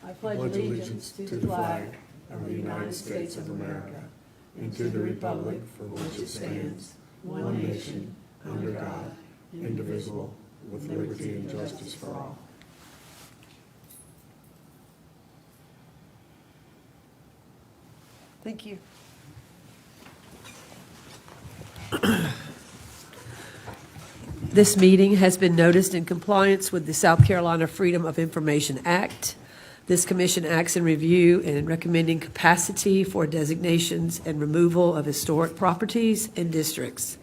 I pledge allegiance to the flag of the United States of America and to the republic for which it stands, one nation, under God, indivisible, with liberty and justice for all. Thank you. This meeting has been noticed in compliance with the South Carolina Freedom of Information Act. This commission acts in review and recommending capacity for designations and removal of historic properties and districts.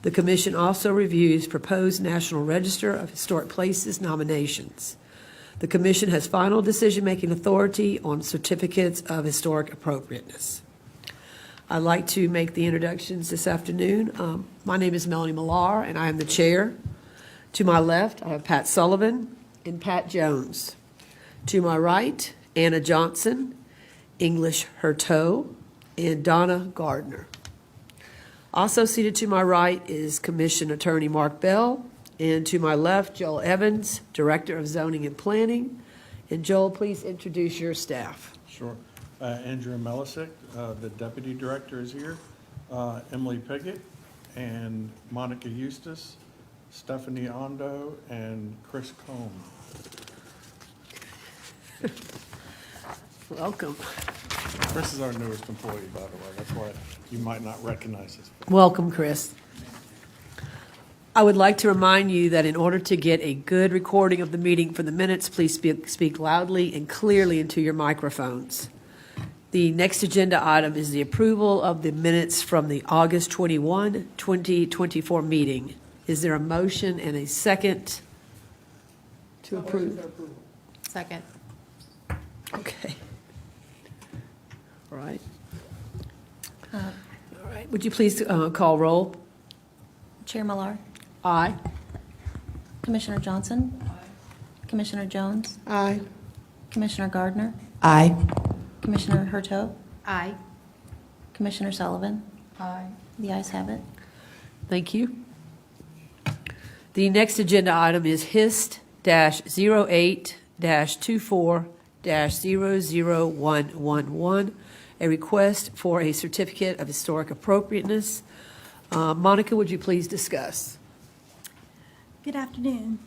The commission also reviews proposed National Register of Historic Places nominations. The commission has final decision-making authority on certificates of historic appropriateness. I'd like to make the introductions this afternoon. My name is Melanie Millar, and I am the chair. To my left, I have Pat Sullivan and Pat Jones. To my right, Anna Johnson, English Hurteau, and Donna Gardner. Also seated to my right is Commission Attorney Mark Bell, and to my left, Joel Evans, Director of Zoning and Planning. And Joel, please introduce your staff. Sure. Andrea Melisick, the Deputy Director, is here. Emily Pickett and Monica Eustace, Stephanie Ondo, and Chris Combe. Welcome. Chris is our newest employee, by the way. That's why you might not recognize us. Welcome, Chris. I would like to remind you that in order to get a good recording of the meeting for the minutes, please speak loudly and clearly into your microphones. The next agenda item is the approval of the minutes from the August 21, 2024 meeting. Is there a motion and a second to approve? Second. Okay. All right. All right. Would you please call roll? Chair Millar. Aye. Commissioner Johnson. Aye. Commissioner Jones. Aye. Commissioner Gardner. Aye. Commissioner Hurteau. Aye. Commissioner Sullivan. Aye. The ayes have it. Thank you. The next agenda item is HIST-08-24-00111, a request for a certificate of historic appropriateness. Monica, would you please discuss? Good afternoon.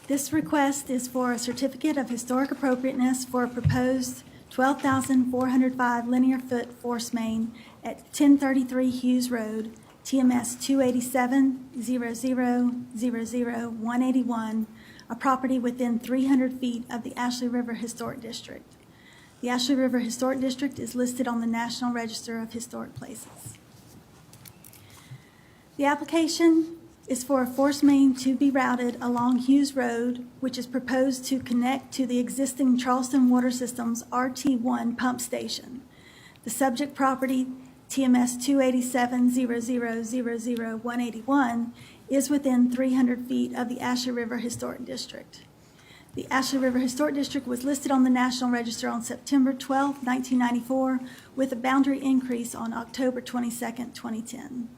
This request is for a certificate of historic appropriateness for a proposed 12,405 linear foot force main at 1033 Hughes Road, TMS 287-00-00181, a property within 300 feet of the Ashley River Historic District. The Ashley River Historic District is listed on the National Register of Historic Places. The application is for a force main to be routed along Hughes Road, which is proposed to connect to the existing Charleston Water System's RT1 pump station. The subject property, TMS 287-00-00181, is within 300 feet of the Ashley River Historic District. The Ashley River Historic District was listed on the National Register on September 12, 1994, with a boundary increase on October 22, 2010.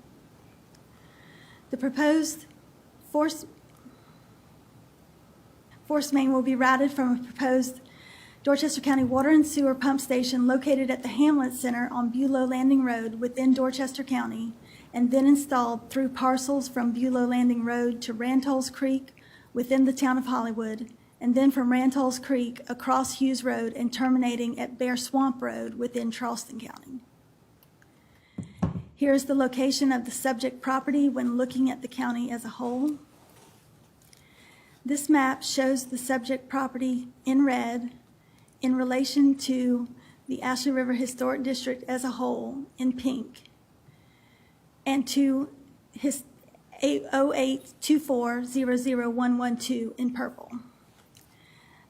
The proposed force main will be routed from a proposed Dorchester County Water and Sewer pump station located at the Hamlet Center on Bulow Landing Road within Dorchester County, and then installed through parcels from Bulow Landing Road to Rantolls Creek within the town of Hollywood, and then from Rantolls Creek across Hughes Road and terminating at Bear Swamp Road within Charleston County. Here is the location of the subject property when looking at the county as a whole. This map shows the subject property in red in relation to the Ashley River Historic District as a whole in pink, and to his 08-24-00112 in purple.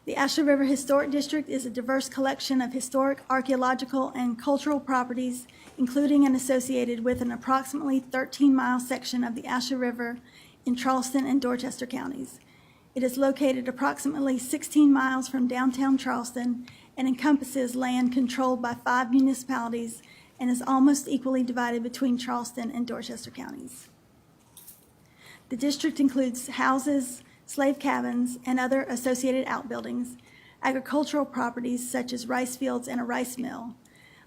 The Ashley River Historic District is a diverse collection of historic, archaeological, and cultural properties, including and associated with an approximately 13-mile section of the Ashley River in Charleston and Dorchester counties. It is located approximately 16 miles from downtown Charleston and encompasses land controlled by 5 municipalities and is almost equally divided between Charleston and Dorchester counties. The district includes houses, slave cabins, and other associated outbuildings, agricultural properties such as rice fields and a rice mill,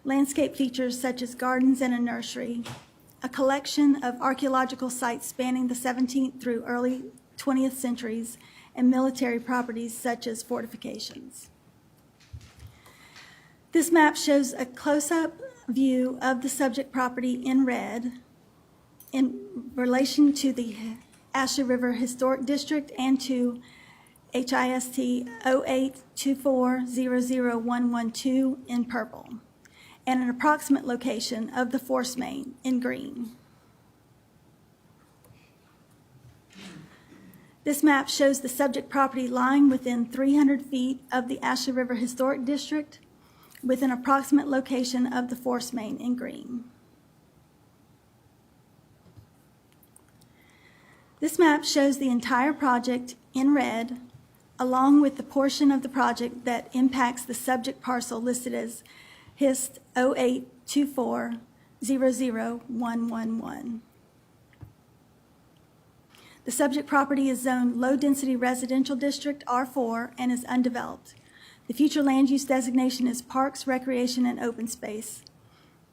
landscape features such as gardens and a nursery, a collection of archaeological sites spanning the 17th through early 20th centuries, and military properties such as fortifications. This map shows a close-up view of the subject property in red in relation to the Ashley River Historic District and to HIST 0824001112 in purple, and an approximate location of the force main in green. This map shows the subject property lying within 300 feet of the Ashley River Historic District with an approximate location of the force main in green. This map shows the entire project in red, along with the portion of the project that impacts the subject parcel listed as HIST 0824001111. The subject property is zoned low-density residential district R4 and is undeveloped. The future land use designation is parks, recreation, and open space.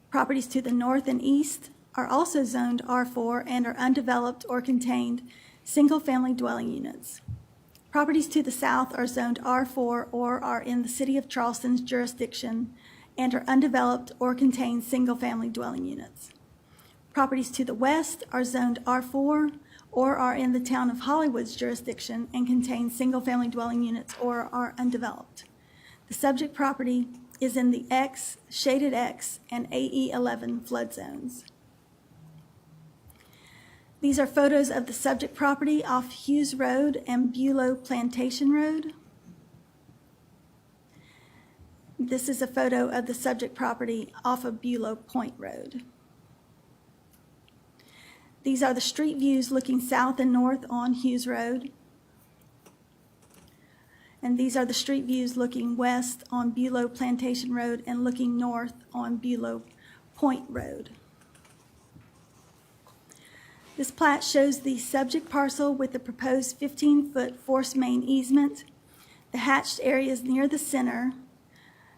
Properties to the north and east are also zoned R4 and are undeveloped or contained single-family dwelling units. Properties to the south are zoned R4 or are in the City of Charleston's jurisdiction and are undeveloped or contain single-family dwelling units. Properties to the west are zoned R4 or are in the Town of Hollywood's jurisdiction and contain single-family dwelling units or are undeveloped. The subject property is in the X, shaded X, and AE11 flood zones. These are photos of the subject property off Hughes Road and Bulow Plantation Road. This is a photo of the subject property off of Bulow Point Road. These are the street views looking south and north on Hughes Road. And these are the street views looking west on Bulow Plantation Road and looking north on Bulow Point Road. This plat shows the subject parcel with the proposed 15-foot force main easement. The hatched areas near the center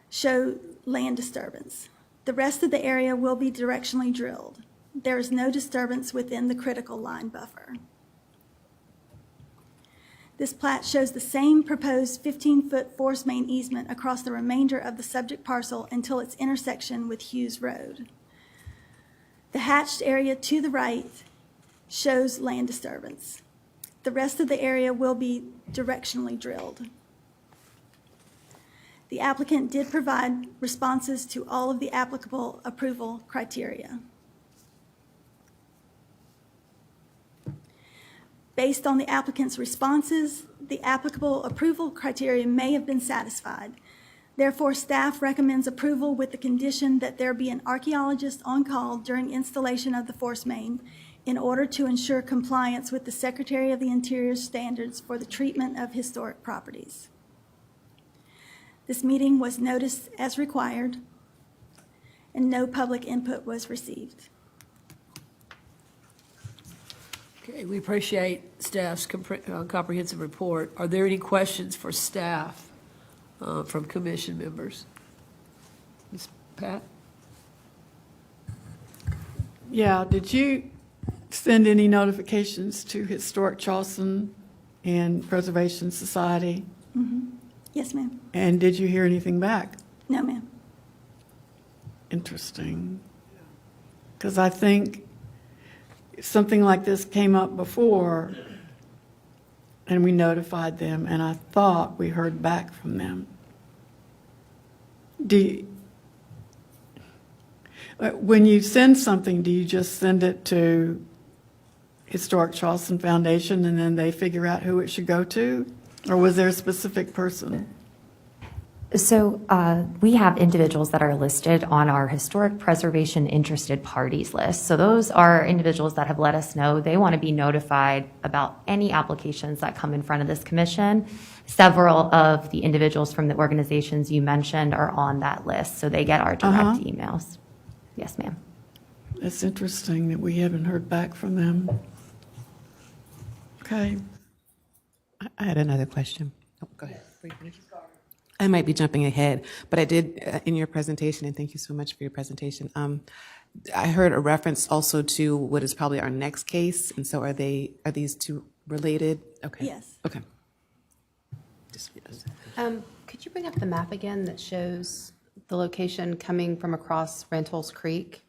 show land disturbance. The rest of the area will be directionally drilled. There is no disturbance within the critical line buffer. This plat shows the same proposed 15-foot force main easement across the remainder of the subject parcel until its intersection with Hughes Road. The hatched area to the right shows land disturbance. The rest of the area will be directionally drilled. The applicant did provide responses to all of the applicable approval criteria. Based on the applicant's responses, the applicable approval criteria may have been satisfied. Therefore, staff recommends approval with the condition that there be an archaeologist on call during installation of the force main in order to ensure compliance with the Secretary of the Interior's standards for the treatment of historic properties. This meeting was noticed as required, and no public input was received. Okay, we appreciate staff's comprehensive report. Are there any questions for staff from commission members? Ms. Pat? Yeah, did you send any notifications to Historic Charleston and Preservation Society? Mm-hmm. Yes, ma'am. And did you hear anything back? No, ma'am. Interesting. Because I think something like this came up before, and we notified them, and I thought we heard back from them. When you send something, do you just send it to Historic Charleston Foundation and then they figure out who it should go to? Or was there a specific person? So we have individuals that are listed on our historic preservation interested parties list. So those are individuals that have let us know they want to be notified about any applications that come in front of this commission. Several of the individuals from the organizations you mentioned are on that list, so they get our direct emails. Yes, ma'am. It's interesting that we haven't heard back from them. Okay. I had another question. Oh, go ahead. I might be jumping ahead, but I did in your presentation, and thank you so much for your presentation. I heard a reference also to what is probably our next case, and so are these two related? Okay. Yes. Okay. Could you bring up the map again that shows the location coming from across Rentals Creek?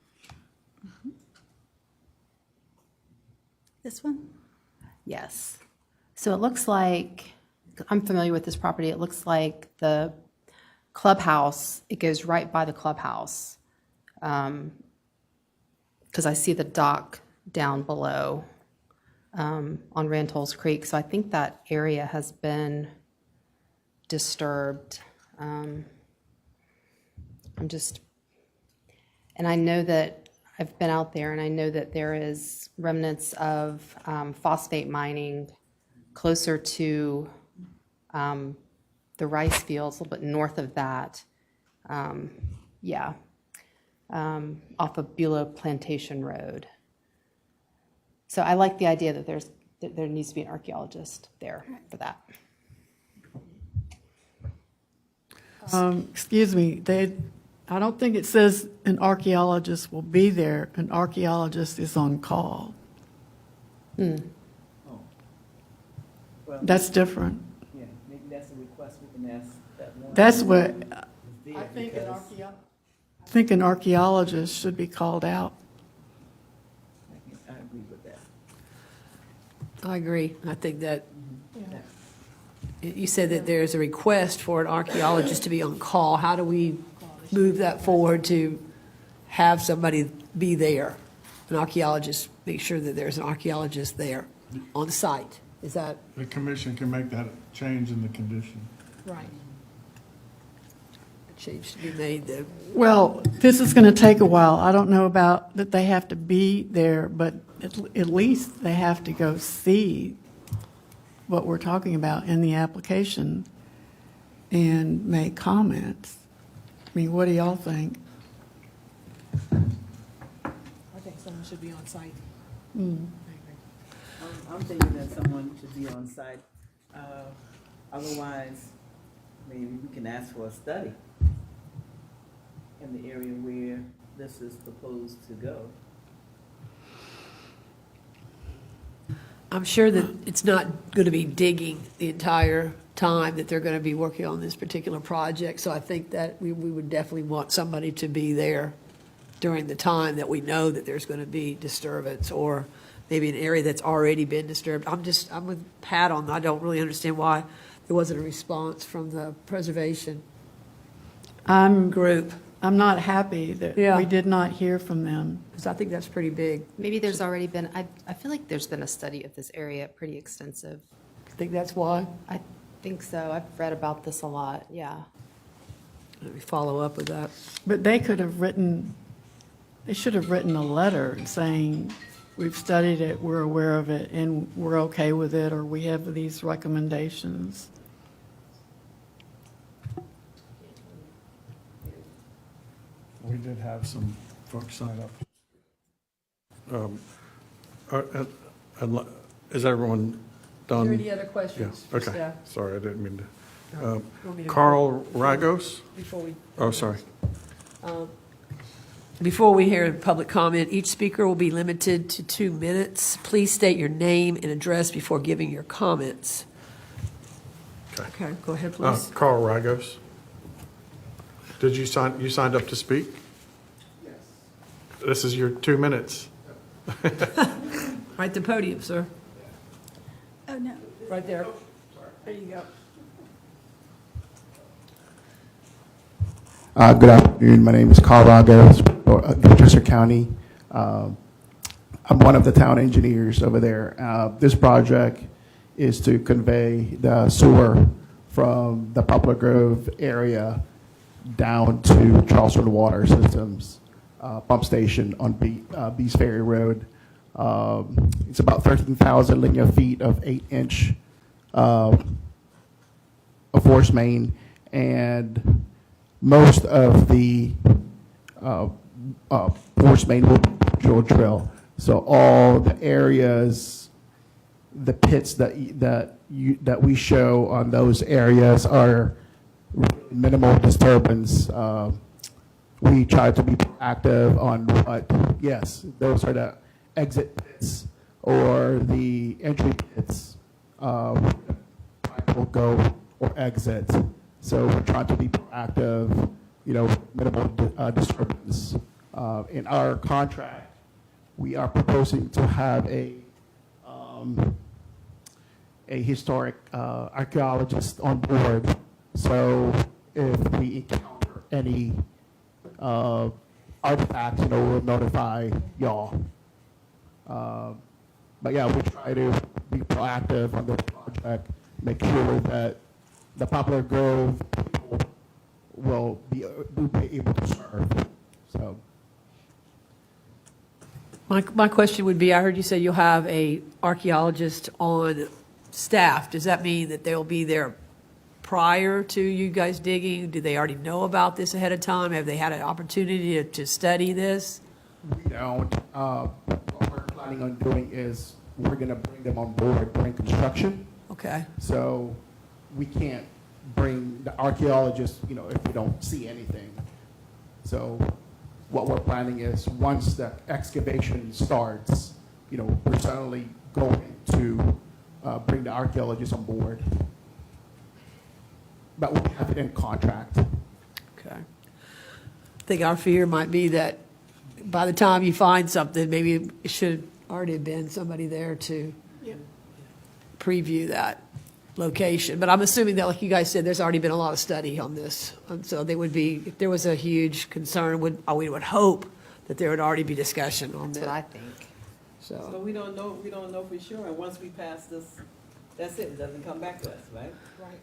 This one? Yes. So it looks like, I'm familiar with this property, it looks like the clubhouse, it goes right by the clubhouse. Because I see the dock down below on Rentals Creek. So I think that area has been disturbed. And I know that I've been out there, and I know that there is remnants of phosphate mining closer to the rice fields, a little bit north of that. Off of Beulah Plantation Road. So I like the idea that there needs to be an archaeologist there for that. Excuse me, I don't think it says an archaeologist will be there. An archaeologist is on call. Well, That's different. yeah, maybe that's a request we can ask that one. That's what, there I think because an archaeologist should be called out. I agree with that. I agree. I think that, you said that there's a request for an archaeologist to be on call. How do we move that forward to have somebody be there? An archaeologist, make sure that there's an archaeologist there on site. Is that? The commission can make that change in the condition. Right. A change to be made there. Well, this is going to take a while. I don't know about that they have to be there, but at least they have to go see what we're talking about in the application and make comments. I mean, what do y'all think? I think someone should be on site. I'm thinking that someone should be on site. Otherwise, maybe we can ask for a study in the area where this is proposed to go. I'm sure that it's not going to be digging the entire time that they're going to be working on this particular project. So I think that we would definitely want somebody to be there during the time that we know that there's going to be disturbance, or maybe an area that's already been disturbed. I'm with Pat on, I don't really understand why there wasn't a response from the preservation group, I'm not happy that we did not hear from them. because I think that's pretty big. Maybe there's already been, I feel like there's been a study of this area, pretty extensive. I think that's why. I think so. I've read about this a lot, yeah. Let me follow up with that. But they should have written a letter saying, we've studied it, we're aware of it, and we're okay with it, or we have these recommendations. We did have some folks sign up. Is everyone Are there any done? other Yeah, questions? for okay. staff? Sorry, I didn't mean to. Want me to- Carl Ragos? Before we. Oh, sorry. Before we hear public comment, each speaker will be limited to 2 minutes. Please state your name and address before giving your comments. Okay, go ahead, please. Carl Ragos. Did you signed up to speak? Yes. This is your 2 minutes. Right at the podium, sir. Oh, no. Right there. There you go. Good afternoon. My name is Carl Ragos, Dorchester County. I'm one of the town engineers over there. This project is to convey the sewer from the Poplar Grove area down to Charleston Water Systems pump station on Beast Ferry Road. It's about 13,000 linear feet of 8-inch of force main, and most of the force main will be drill. So all the areas, the pits that we show on those areas are minimal disturbance. We try to be proactive on what, yes, those are the exit pits or the entry pits. Will go or exit. So we're trying to be proactive, minimal disturbance. In our contract, we are proposing to have a historic archaeologist on board. So if we encounter any artifacts, we'll notify y'all. But yeah, we try to be proactive on the project, make sure that the Poplar Grove people will be able to serve. So. My question would be, I heard you say you'll have a archaeologist on staff. Does that mean that they'll be there prior to you guys digging? Do they already know about this ahead of time? Have they had an opportunity to study this? We don't. What we're planning on doing is we're going to bring them on board during construction. Okay. So we can't bring the archaeologists, if we don't see anything. So what we're planning is once the excavation starts, we're certainly going to bring the archaeologists on board. But we have it in contract. Okay. I think our fear might be that by the time you find something, maybe it should already have been somebody there to preview that location. But I'm assuming that, like you guys said, there's already been a lot of study on this. And so they would be, if there was a huge concern, we would hope that there would already be discussion on That's that. what I think. So So, we don't know for sure, and once we pass this, that's it doesn't come back to us, right? Right.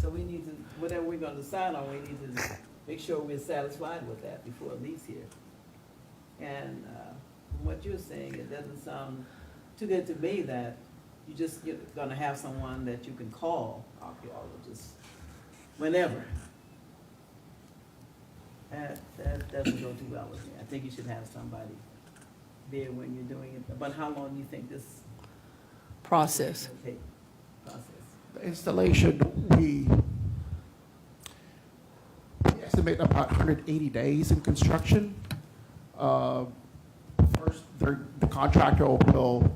So we need to, whatever we're gonna decide on, we need to make sure we're satisfied with that before it leaves here. And, from what you're saying, it doesn't sound too good to me that you're gonna have someone that you can call archaeologists whenever. That doesn't go too well with me. I think you should have somebody there when you're doing it. But how long do you think this process. will take? Process. The installation, we estimate about 180 days in construction. First, the contractor will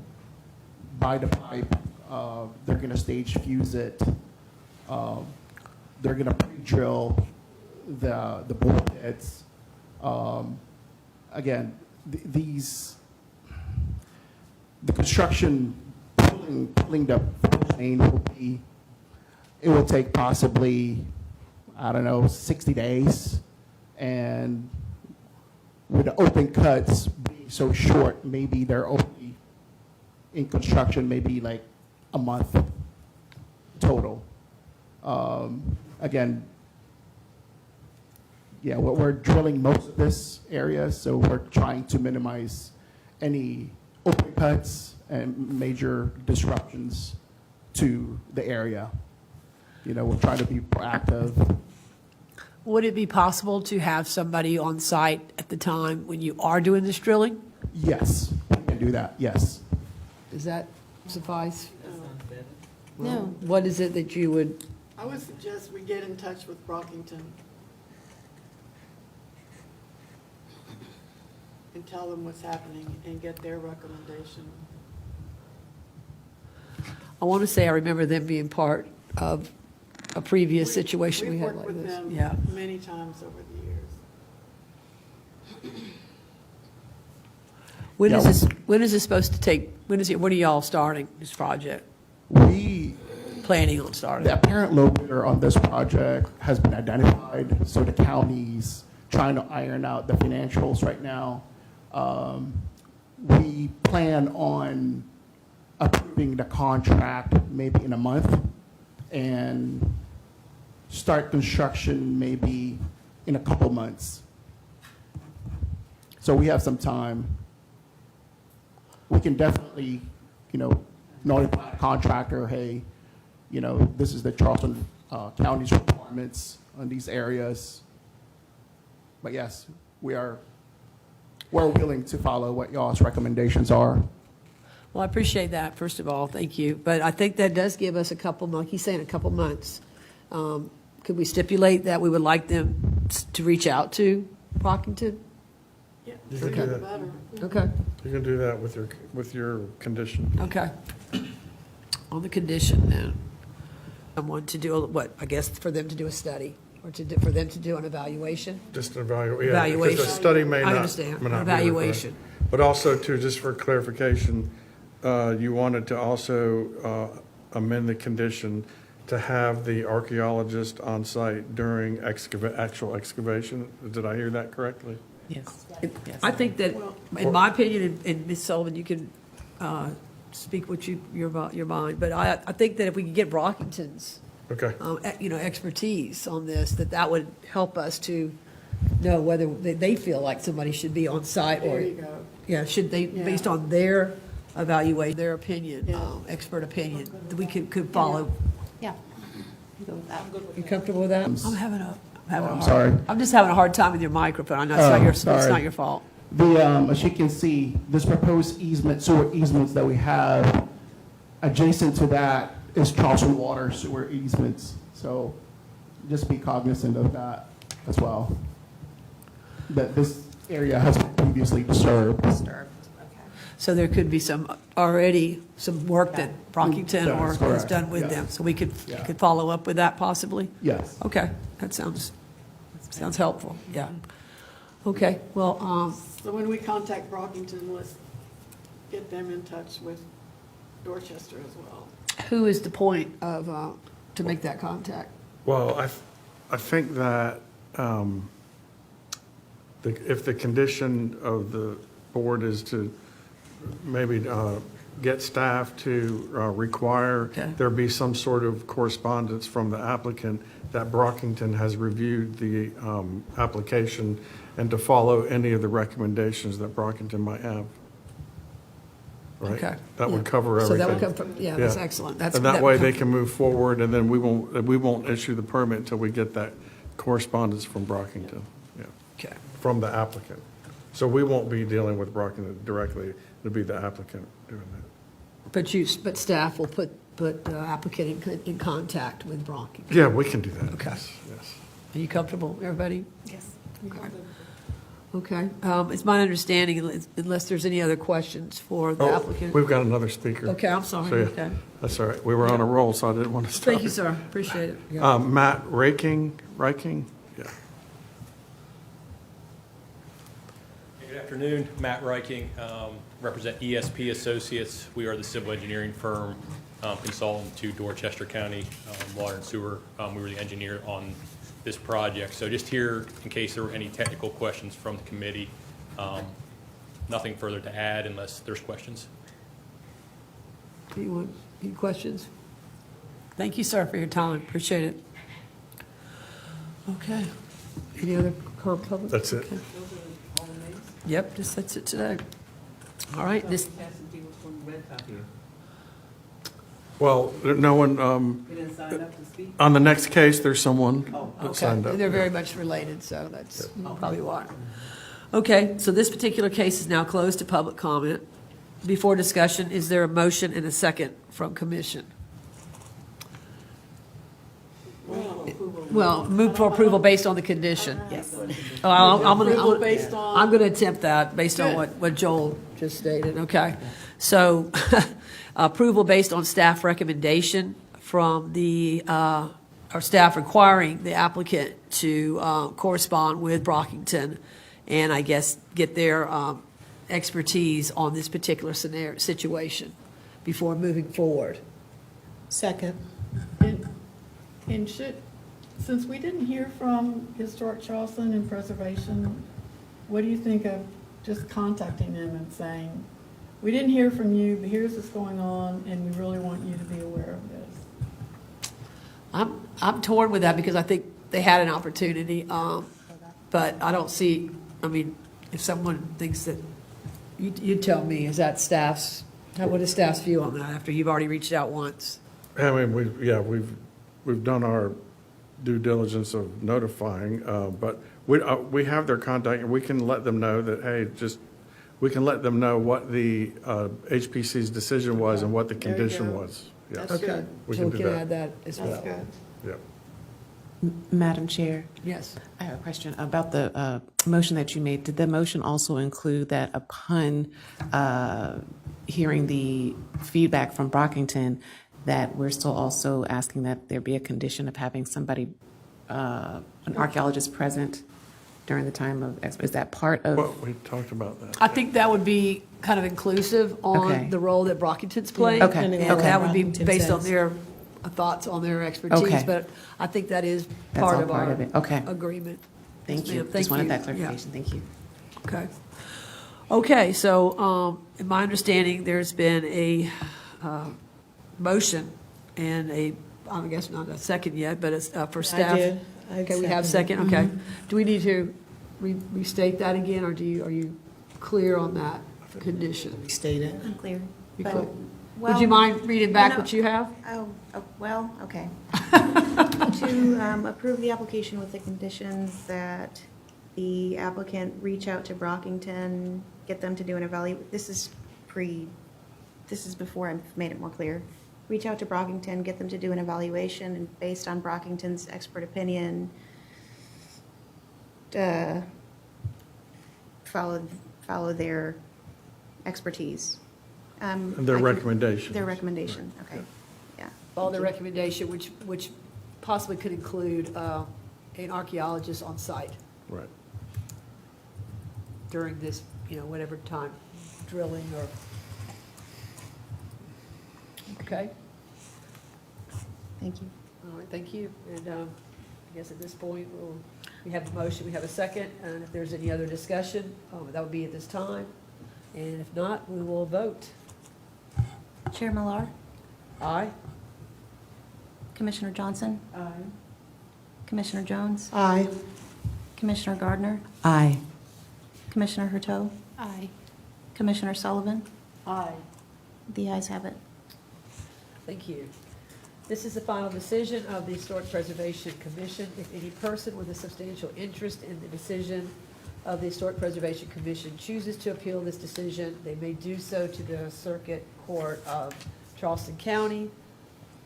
buy the pipe. They're going to stage fuse it. They're going to pre-drill the bore pits. Again, the construction pulling the main will take possibly, 60 days. And with the open cuts being so short, maybe they're only in construction maybe like a month total. Again, we're drilling most of this area, so we're trying to minimize any open cuts and major disruptions to the area. We're trying to be proactive. Would it be possible to have somebody on site at the time when you are doing this drilling? Yes, we can do that, yes. Does that suffice? That sounds better. No. What is it that you would, I would suggest we get in touch with Brockington and tell them what's happening and get their recommendation. I want to say I remember them being part of a previous situation we had like We've worked this. with Yeah. them many times over the years. When is this supposed to take, when are y'all starting this project? We Planning on starting? The apparent locator on this project has been identified, so the county's trying to iron out the financials right now. We plan on approving the contract maybe in a month and start construction maybe in a couple months. So we have some time. We can definitely, notify the contractor, hey, this is the Charleston County's requirements on these areas. But yes, we're willing to follow what y'all's recommendations are. Well, I appreciate that, first of all, thank you. But I think that does give us a couple months, he's saying a couple months, because could we stipulate that we would like them to reach out to Brockington? Yeah, You can do that. better. Okay, You can do that with your condition. okay. On the condition then, someone to do, what, I guess for them to do a study, or for them to do an evaluation? Just an evaluation. Evaluation. Because a study may I not. understand. may not be Evaluation. required. But also too, just for clarification, you wanted to also amend the condition to have the archaeologist on site during actual excavation. Did I hear that correctly? Yes. I think that, in my opinion, and Ms. Sullivan, you can speak what your mind, but I think that if we could get Brockington's, Okay. expertise on this, that would help us to know whether they feel like somebody should be on site or. There you go. Yeah, should they, Yeah. based on their evaluation, their opinion, Yeah. expert opinion, that we could follow. Yeah. I'll go with that. You comfortable with that? I'm having a hard. sorry. I'm just having a hard time with your microphone. I know it's sorry. not your fault. As you can see, this proposed easement, sewer easements that we have, adjacent to that is Charleston water sewer easements. So just be cognizant of that as well. That this area has been previously disturbed. So there could be some work that Brockington That or is has correct, done with yeah. them. So we could Yeah. follow up with that possibly? Yes. Okay, that sounds helpful, yeah. Okay, well, So when we contact Brockington, let's get them in touch with Dorchester as well. who is the point of, to make that contact? Well, I think that if the condition of the board is to maybe get staff to require Okay. there be some sort of correspondence from the applicant that Brockington has reviewed the application and to follow any of the recommendations that Brockington might have. Right? Okay. That would Yeah. cover So everything. that would come from, yeah, that's excellent. That's And that way they can move forward, and then we won't issue the permit until we get that correspondence from Brockington, yeah, Okay. from the applicant. So we won't be dealing with Brockington directly, it'll be the applicant doing that. But staff will put applicant in contact with Brockington. Yeah, we can do that. Okay. Yes. Are you comfortable, everybody? Yes. Okay. It's my understanding, unless there's any other questions for the Oh, applicant. we've got another speaker. Okay, I'm sorry. So, yeah, Okay. that's all right. We were on a roll, so I didn't want to stop. Thank you, sir. Appreciate it. Yeah. Matt Raking? Yeah. Good afternoon, Matt Reiking, represent ESP Associates. We are the civil engineering firm consultant to Dorchester County Water and Sewer. We were the engineer on this project. So just here, in case there were any technical questions from the committee, nothing further to add unless there's questions. Any questions? Thank you, sir, for your time. Appreciate it. Okay. Any other public? That's it. Okay. Yep, that's it today. All right, this, Well, no one, We didn't sign up to speak? on the next case, there's someone that okay, signed up. they're very much related, so that's probably why. Okay, so this particular case is now closed to public comment. Before discussion, is there a motion and a second from commission? Well, move for approval based on the condition. Yes. I'm based on- I'm going to attempt that based on Good. what Joel just stated, okay? So approval based on staff recommendation from or staff requiring the applicant to correspond with Brockington and I guess get their expertise on this particular situation before moving forward. Second. And since we didn't hear from Historic Charleston and Preservation, what do you think of just contacting them and saying, we didn't hear from you, but here's what's going on, and we really want you to be aware of this? I'm torn with that because I think they had an opportunity, but I don't see, I mean, if someone thinks that, you tell me, is that what is staff's view on that after you've already reached out once? I mean, we've done our due diligence of notifying, but we have their contact, and we can let them know that, hey, we can let them know what the HPC's decision was and what the There you condition go. was. Yeah. That's Okay, good. We so can we do can that. add that as That's well. good. Yeah. Madam Chair, Yes. I have a question about the motion that you made. Did the motion also include that upon hearing the feedback from Brockington, that we're still also asking that there be a condition of having somebody, an archaeologist present during the time of, is that part of? Well, we talked about that. I think that would be kind of inclusive on Okay. the role that Brockington's playing. Okay, And okay. that would be Brockington based on says. their thoughts on their expertise. Okay. But I think that is That's part all of part our of it. Okay. agreement. Thank Yes, you. ma'am. Just wanted that Yeah. clarification. Thank you. Okay. Okay, so in my understanding, there's been a motion and I guess not a second yet, but it's for staff. did. I Okay, we have second, seconded. okay. Do we need to restate that again, or are you clear on that condition? Stated. Unclear. You But- clear? well, Would you mind reading back no. what you have? Well, okay. To approve the application with the conditions that the applicant reach out to Brockington, get them to do an this is before I've made it more clear. Reach out to Brockington, get them to do an evaluation, and based on Brockington's expert opinion, follow their expertise. Their I can- recommendations. Their recommendation, okay, yeah. Follow the recommendation, which possibly could include an archaeologist on site Right. during this, whatever time, drilling or, okay? Thank you. All right, thank you. And I guess at this point, we have a motion, we have a second, and if there's any other discussion, that would be at this time. And if not, we will vote. Chair Millar, Aye? Commissioner Johnson, Aye. Commissioner Jones, Aye. Commissioner Gardner, Aye. Commissioner Hurteau, Aye. Commissioner Sullivan. Aye. The ayes have it. Thank you. This is the final decision of the Historic Preservation Commission. If any person with a substantial interest in the decision of the Historic Preservation Commission chooses to appeal this decision, they may do so to the Circuit Court of Charleston County.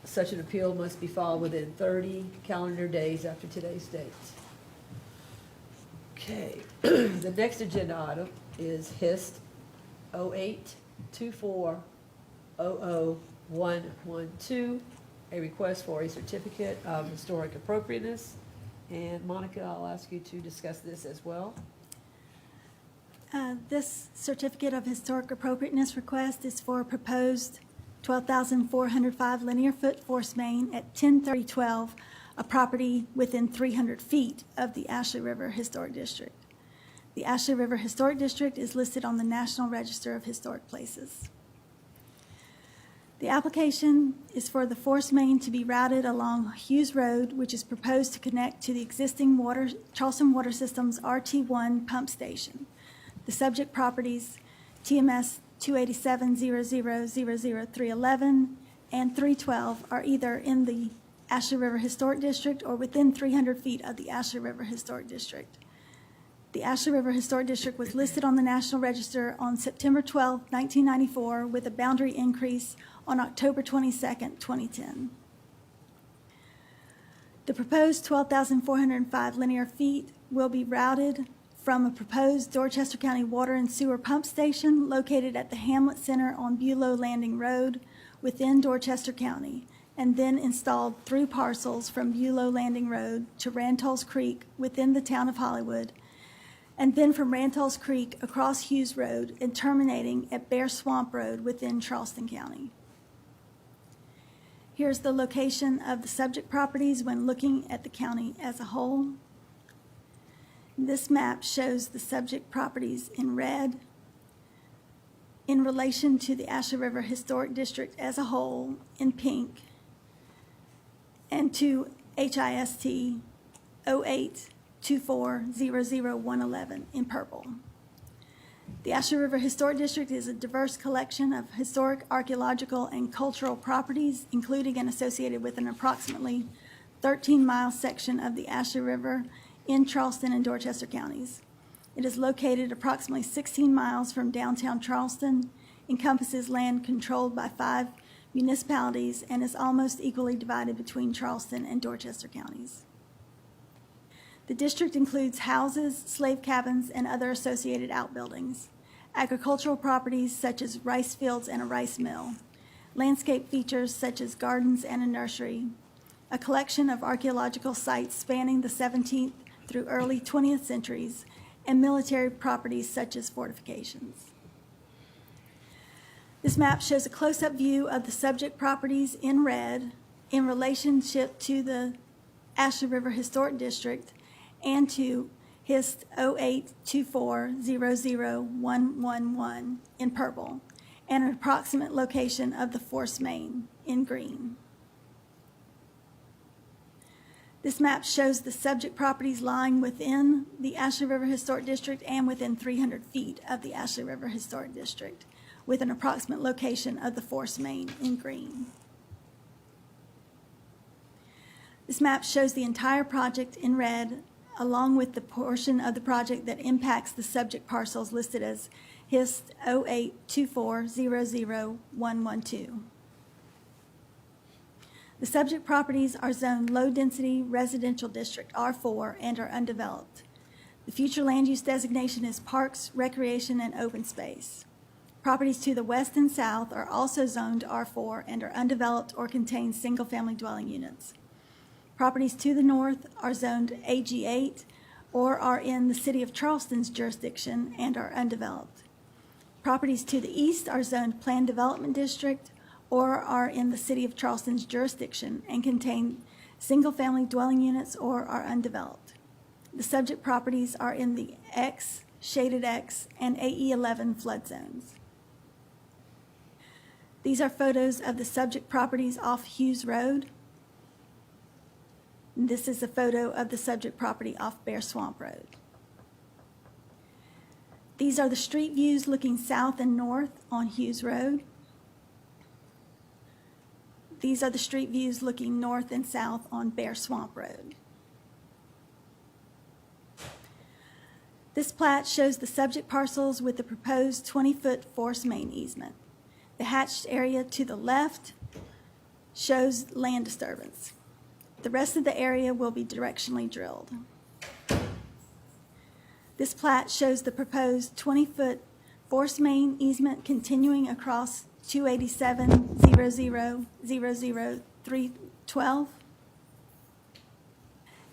Such an appeal must be filed within 30 calendar days after today's date. Okay, the next agenda item is HIST 0824001112, a request for a certificate of historic appropriateness. And Monica, I'll ask you to discuss this as well. This certificate of historic appropriateness request is for a proposed 12,405 linear foot force main at 103012, a property within 300 feet of the Ashley River Historic District. The Ashley River Historic District is listed on the National Register of Historic Places. The application is for the force main to be routed along Hughes Road, which is proposed to connect to the existing Charleston Water System's RT1 pump station. The subject properties, TMS 287-00-00311 and 312, are either in the Ashley River Historic District or within 300 feet of the Ashley River Historic District. The Ashley River Historic District was listed on the National Register on September 12, 1994, with a boundary increase on October 22, 2010. The proposed 12,405 linear feet will be routed from a proposed Dorchester County Water and Sewer Pump Station located at the Hamlet Center on Bulow Landing Road within Dorchester County, and then installed through parcels from Bulow Landing Road to Rantall's Creek within the town of Hollywood, and then from Rantall's Creek across Hughes Road and terminating at Bear Swamp Road within Charleston County. Here's the location of the subject properties when looking at the county as a whole. This map shows the subject properties in red in relation to the Ashley River Historic District as a whole in pink, and to HIST 08240011 in purple. The Ashley River Historic District is a diverse collection of historic, archaeological, and cultural properties, including and associated with an approximately 13-mile section of the Ashley River in Charleston and Dorchester counties. It is located approximately 16 miles from downtown Charleston, encompasses land controlled by 5 municipalities, and is almost equally divided between Charleston and Dorchester counties. The district includes houses, slave cabins, and other associated outbuildings, agricultural properties such as rice fields and a rice mill, landscape features such as gardens and a nursery, a collection of archaeological sites spanning the 17th through early 20th centuries, and military properties such as fortifications. This map shows a close-up view of the subject properties in red in relationship to the Ashley River Historic District and to HIST 0824000111 in purple, and an approximate location of the force main in green. This map shows the subject properties lying within the Ashley River Historic District and within 300 feet of the Ashley River Historic District, with an approximate location of the force main in green. This map shows the entire project in red, along with the portion of the project that impacts the subject parcels listed as HIST 0824000112. The subject properties are zoned low-density residential district R4 and are undeveloped. The future land use designation is parks, recreation, and open space. Properties to the west and south are also zoned R4 and are undeveloped or contain single-family dwelling units. Properties to the north are zoned AG8 or are in the City of Charleston's jurisdiction and are undeveloped. Properties to the east are zoned Planned Development District or are in the City of Charleston's jurisdiction and contain single-family dwelling units or are undeveloped. The subject properties are in the X, shaded X, and AE11 flood zones. These are photos of the subject properties off Hughes Road. This is a photo of the subject property off Bear Swamp Road. These are the street views looking south and north on Hughes Road. These are the street views looking north and south on Bear Swamp Road. This plat shows the subject parcels with the proposed 20-foot force main easement. The hatched area to the left shows land disturbance. The rest of the area will be directionally drilled. This plat shows the proposed 20-foot force main easement continuing across 287.00.00312.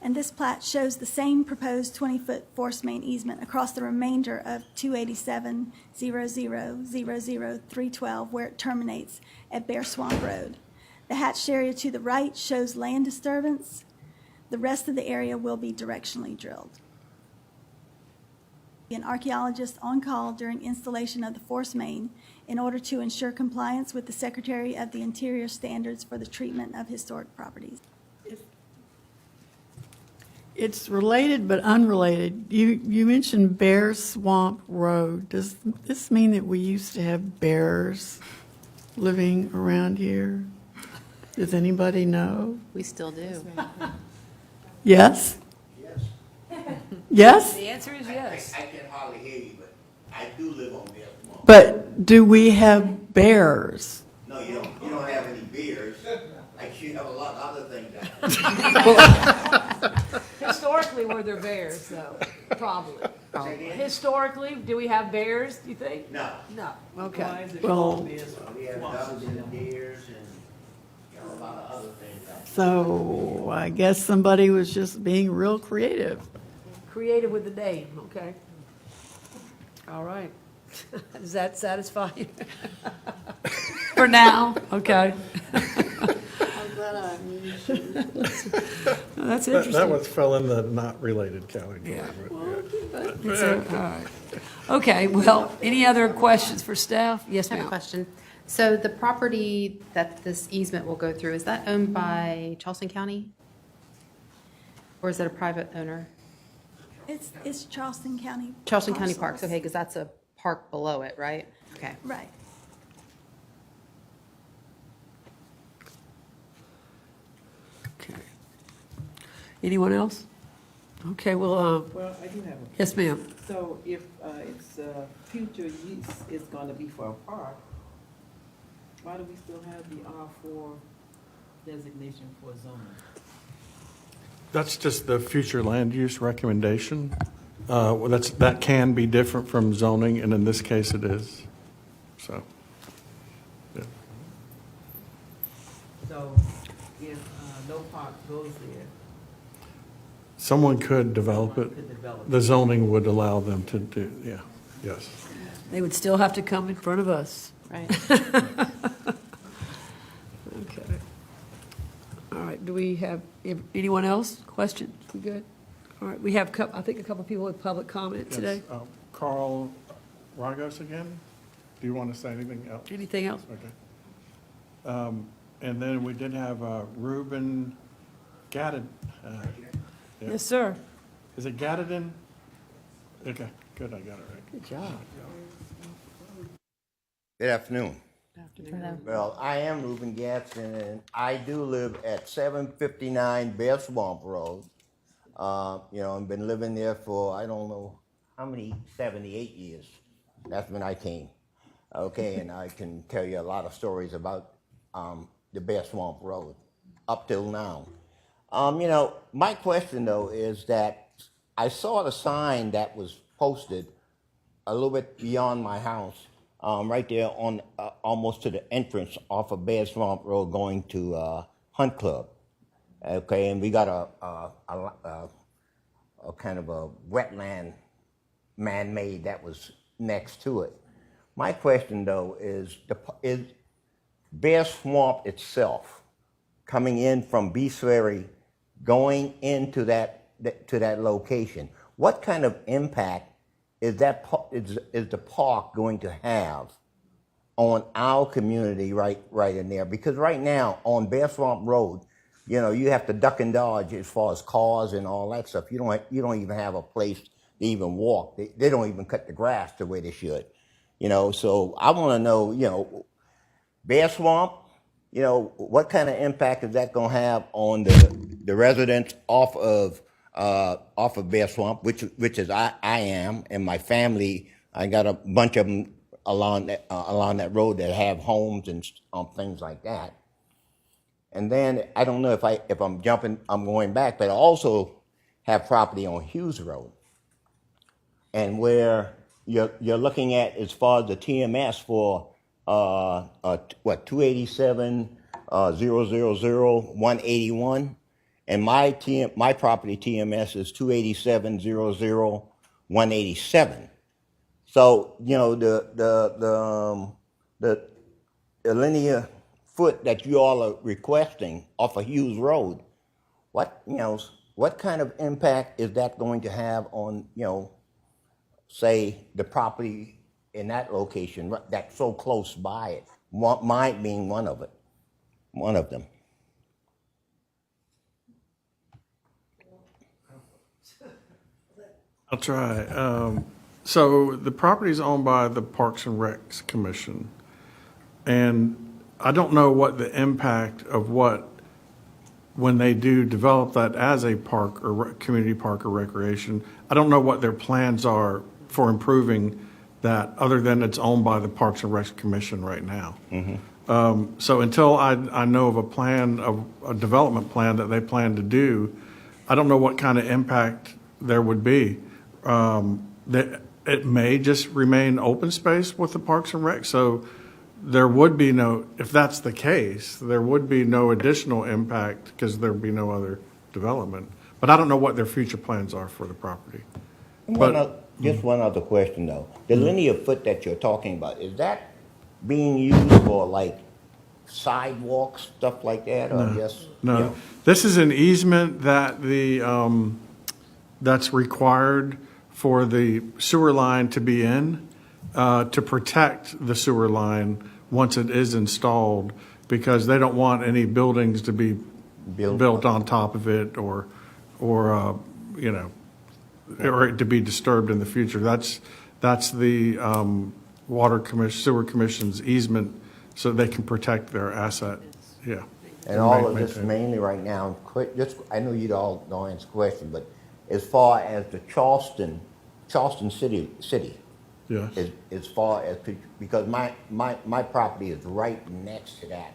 And this plat shows the same proposed 20-foot force main easement across the remainder of 287.00.00312, where it terminates at Bear Swamp Road. The hatched area to the right shows land disturbance. The rest of the area will be directionally drilled. An archaeologist on call during installation of the force main in order to ensure compliance with the Secretary of the Interior standards for the treatment of historic properties. It's related but unrelated. You mentioned Bear Swamp Road. Does this mean that we used to have bears living around here? Does anybody know? We still do. Yes? Yes. Yes? The answer is yes. I can hardly hear you, but I do live on Bear Swamp. But do we have bears? No, you don't have any beers. Like you have a lot of other things down Historically, were there bears, though? Probably. Historically, do we have bears, do you think? No. No. Why Okay. is it Well- called bears? We have ducks and deers and a lot of other things down So I guess somebody was just being real creative. Creative with the name, okay? All right. Does that satisfy you? For now, okay. That's interesting. That was fell in the not related category. Yeah. but yeah. So, all right. Okay, well, any other questions for staff? Yes, I have a ma'am. question. So the property that this easement will go through, is that owned by Charleston County? Or is it a private owner? It's Charleston County. Charleston County parcels. Parks, okay, because that's a park below it, right? Okay. Right. Okay. Anyone else? Okay, well, Well, I do have a. yes, ma'am. So if its future use is going to be for a park, why do we still have the R4 designation for zoning? That's just the future land use recommendation. That can be different from zoning, and in this case it is. So, yeah. So if no park goes there, Someone could develop it. someone could develop The it. zoning would allow them to do, yeah, yes. They would still have to come in front of us. Right. Okay. All right, do we have, anyone else? Questions? We good? All right, we have, I think, a couple people with public comment today. Yes, Carl Ragos again? Do you want to say anything else? Anything else? Okay. And then we did have Reuben Gadded. Yeah. Yes, sir. Is it Gaddeden? Okay, good, I got it right. Good job. Good afternoon. Hello. Well, I am Reuben Gadsden, and I do live at 759 Bear Swamp Road. I've been living there for, I don't know how many, 78 years. That's when I came. Okay, and I can tell you a lot of stories about the Bear Swamp Road up till now. My question, though, is that I saw the sign that was posted a little bit beyond my house, right there on almost to the entrance off of Bear Swamp Road going to Hunt Club. Okay, and we got a kind of a wetland man-made that was next to it. My question, though, is Bear Swamp itself coming in from Beast Ferry, going into that location? What kind of impact is the park going to have on our community right in there? Because right now on Bear Swamp Road, you have to duck and dodge as far as cars and all that stuff. You don't even have a place to even walk. They don't even cut the grass the way they should. So I want to know, Bear Swamp, what kind of impact is that going to have on the residents off of Bear Swamp, which is I am, and my family. I got a bunch of them along that road that have homes and things like that. And then I don't know if I'm going back, but I also have property on Hughes Road, and where you're looking at as far as the TMS for 287 000-181, and my property TMS is 287 000-187. So the linear foot that you all are requesting off of Hughes Road, what kind of impact is that going to have on say the property in that location that's so close by it? Mine being one of them. I'll try. So the property is owned by the Parks and Recs Commission, and I don't know what the impact of when they do develop that as a park or community park or recreation. I don't know what their plans are for improving that, other than it's owned by the Parks and Recs Commission right now. Mm-hmm. So until I know of a development plan that they plan to do, I don't know what kind of impact there would be. It may just remain open space with the Parks and Rec. So there would be if that's the case, there would be no additional impact because there would be no other development. But I don't know what their future plans are for the property. Just one other question, though. The linear foot that you're talking about, is that being used for like sidewalks, stuff like that, or just? No. This is an easement that that's required for the sewer line to be in, to protect the sewer line once it is installed, because they don't want any buildings to be built on top of it or it to be disturbed in the future. That's the Sewer Commission's easement, so they can protect their asset. Yeah. And all of this mainly right now, I know you all don't answer the question, but as far as the Charleston city, Yes. as far as, because my property is right next to that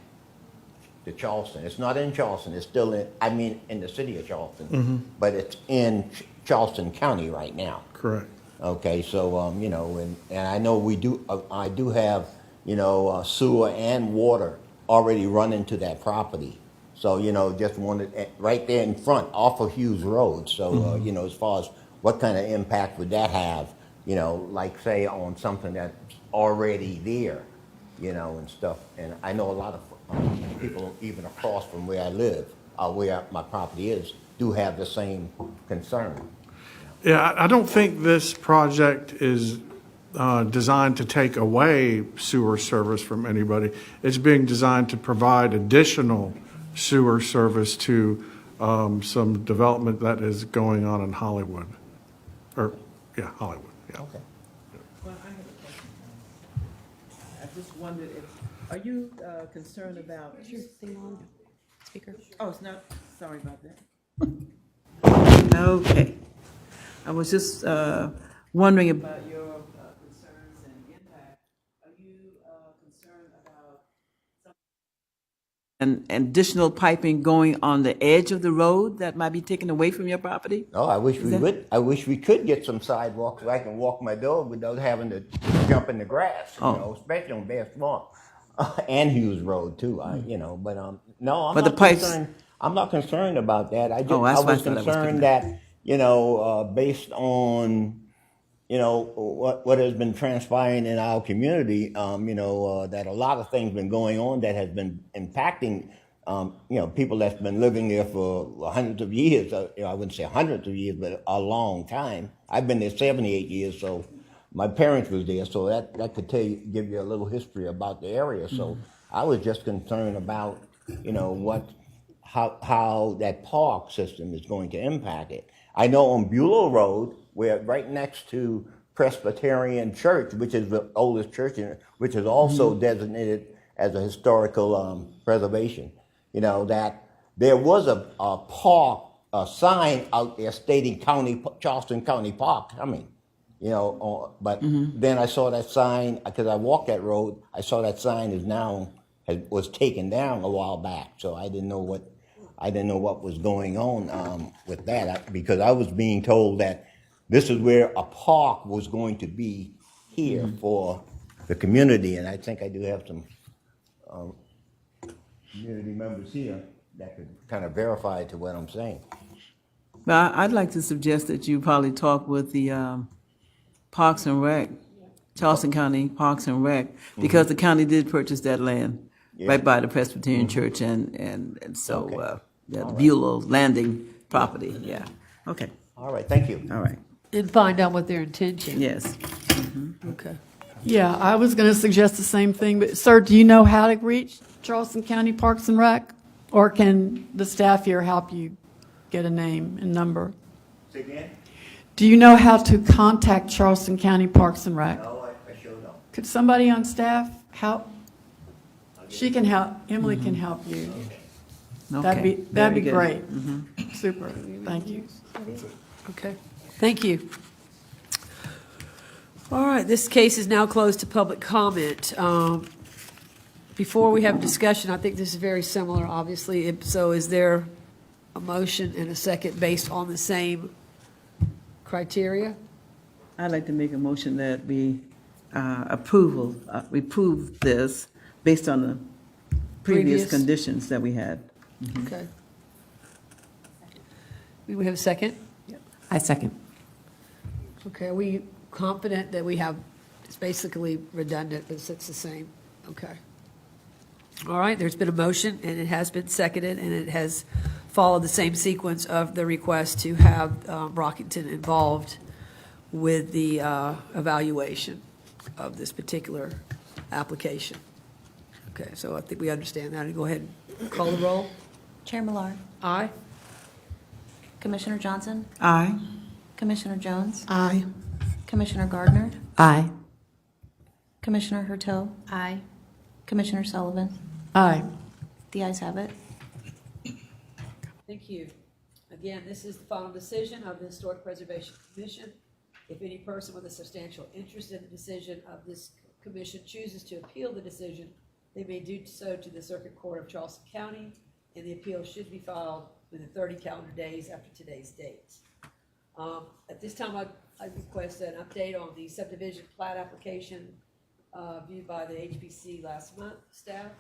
to Charleston. It's not in Charleston, it's still in the city of Charleston, but it's in Charleston County right now. Correct. Okay, so, you know, and I know I do have, you know, sewer and water already running to that property. So, you know, just wanted, right there in front, off of Hughes Road. So, you know, as far as what kind of impact would that have, you know, like say on something that's already there, you know, and stuff. And I know a lot of people, even across from where I live, where my property is, do have the same concern. Yeah, I don't think this project is designed to take away sewer service from anybody. It's being designed to provide additional sewer service to some development that is going on in Hollywood. Yeah, Hollywood, yeah. Okay. Well, I have a question. I just wondered are you concerned about? Speaker. Oh, it's not, sorry about that. Okay. I was just wondering about your concerns and impact. Are you concerned about some additional piping going on the edge of the road that might be taken away from your property? Oh, I wish we would. I wish we could get some sidewalks so I can walk my dog without having to jump in the grass, you know, especially on Bear Swamp. And Hughes Road too, you know, but no, But the pipes- I'm not concerned about that. I Oh, that's what I was thought I was concerned that, you know, based on, you know, what has been transpiring in our community, you know, that a lot of things been going on that has been impacting, you know, people that's been living there for hundreds of years. You know, I wouldn't say hundreds of years, but a long time. I've been there 78 years, so my parents was there, so that could give you a little history about the area. So I was just concerned about, you know, how that park system is going to impact it. I know on Bulow Road, we're right next to Presbyterian Church, which is the oldest church, which is also designated as a historical preservation. You know, that there was a park, a sign out there stating Charleston County Park coming. You know, but then I saw that sign, because I walked that road, I saw that sign was taken down a while back, so I didn't know what was going on with that, because I was being told that this is where a park was going to be here for the community, and I think I do have some community members here that could kind of verify to what I'm saying. Well, I'd like to suggest that you probably talk with the Parks and Rec, Charleston County Parks and Rec, because the county did purchase that land right by the Presbyterian Church and so the Bulow Landing property, yeah. Okay, All right, thank you. all right, And find out what their intention. yes. Okay. Yeah, I was going to suggest the same thing, but sir, do you know how to reach Charleston County Parks and Rec? Or can the staff here help you get a name and number? Say again? Do you know how to contact Charleston County Parks and Rec? No, I sure don't. Could somebody on staff help? She can help, Emily can help you. That'd Okay, be very good. great. Super, thank you. Okay, thank you. All right, this case is now closed to public comment. Before we have discussion, I think this is very similar, obviously. So is there a motion and a second based on the same criteria? I'd like to make a motion that we approve this based on the previous Previous. conditions that we had. Okay. We have a second? I second. Okay, are we confident that we have, it's basically redundant, but it's the same? Okay. All right, there's been a motion, and it has been seconded, and it has followed the same sequence of the request to have Brockington involved with the evaluation of this particular application. Okay, so I think we understand that, and go ahead and call the roll. Chair Millar, Aye? Commissioner Johnson, Aye. Commissioner Jones, Aye. Commissioner Gardner, Aye. Commissioner Hertel, Aye. Commissioner Sullivan. Aye. The ayes have it. Thank you. Again, this is the final decision of the Historic Preservation Commission. If any person with a substantial interest in the decision of this commission chooses to appeal the decision, they may do so to the Circuit Court of Charleston County, and the appeal should be filed within 30 calendar days after today's date. At this time, I request an update on the subdivision plat application viewed by the HPC last month. Staff?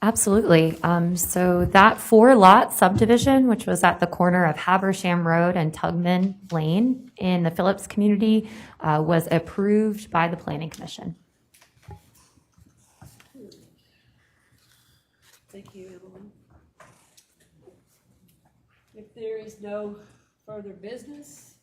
Absolutely. So that 4-lot subdivision, which was at the corner of Habersham Road and Tugman Lane in the Phillips community, was approved by the Planning Commission. Thank you, Emily. If there is no further business,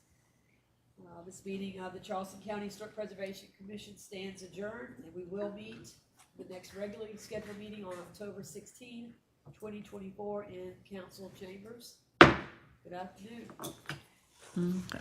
this meeting of the Charleston County Historic Preservation Commission stands adjourned, and we will meet the next regularly scheduled meeting on October 16, 2024 in council chambers. Good afternoon. Okay.